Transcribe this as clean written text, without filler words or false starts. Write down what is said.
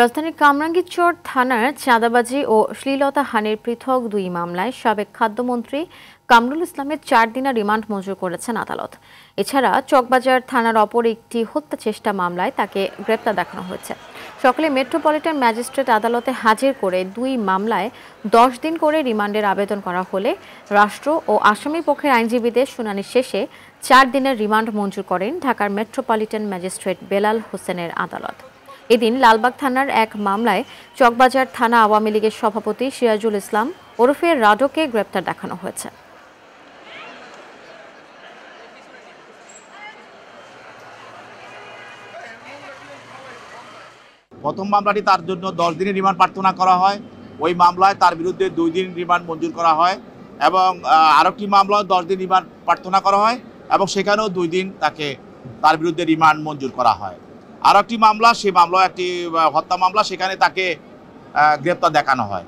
রাজধানীর কামরাঙ্গীরচর থানার চাঁদাবাজি ও শ্লীলতাহানির পৃথক দুই মামলায় সাবেক খাদ্যমন্ত্রী কামরুল ইসলামের 4 দিনের রিমান্ড মঞ্জুর করেছেন আদালত। এছাড়া চকবাজার থানার অপর একটি হত্যা চেষ্টা মামলায় তাকে গ্রেপ্তার দেখানো হয়েছে। সকালে মেট্রোপলিটন ম্যাজিস্ট্রেট আদালতে হাজির করে দুই মামলায় 10 দিন করে রিমান্ডের আবেদন করা হলে রাষ্ট্র ও আসামি পক্ষের আইনজীবীদের শুনানি শেষে 4 দিনের রিমান্ড মঞ্জুর করেন ঢাকার মেট্রোপলিটন ম্যাজিস্ট্রেট বেলাল হোসেনের আদালত। এদিন লালবাগ থানার এক মামলায় চকবাজার থানা আওয়ামী লীগের সভাপতি সিরাজুল ইসলাম ওরফে রাডোকে গ্রেপ্তার দেখানো হয়েছে। প্রথম মামলাটি তার জন্য 10 দিনের রিমান্ড প্রার্থনা করা হয়। ওই মামলায় তার বিরুদ্ধে 2 দিন রিমান্ড মঞ্জুর করা হয় এবং আরেকটি মামলায় 10 দিন রিমান্ড প্রার্থনা করা হয় এবং সেখানেও 2 দিন তার বিরুদ্ধে রিমান্ড মঞ্জুর করা হয়। আর একটি মামলা, সেই মামলা একটি হত্যা মামলা, সেখানে তাকে গ্রেপ্তার দেখানো হয়।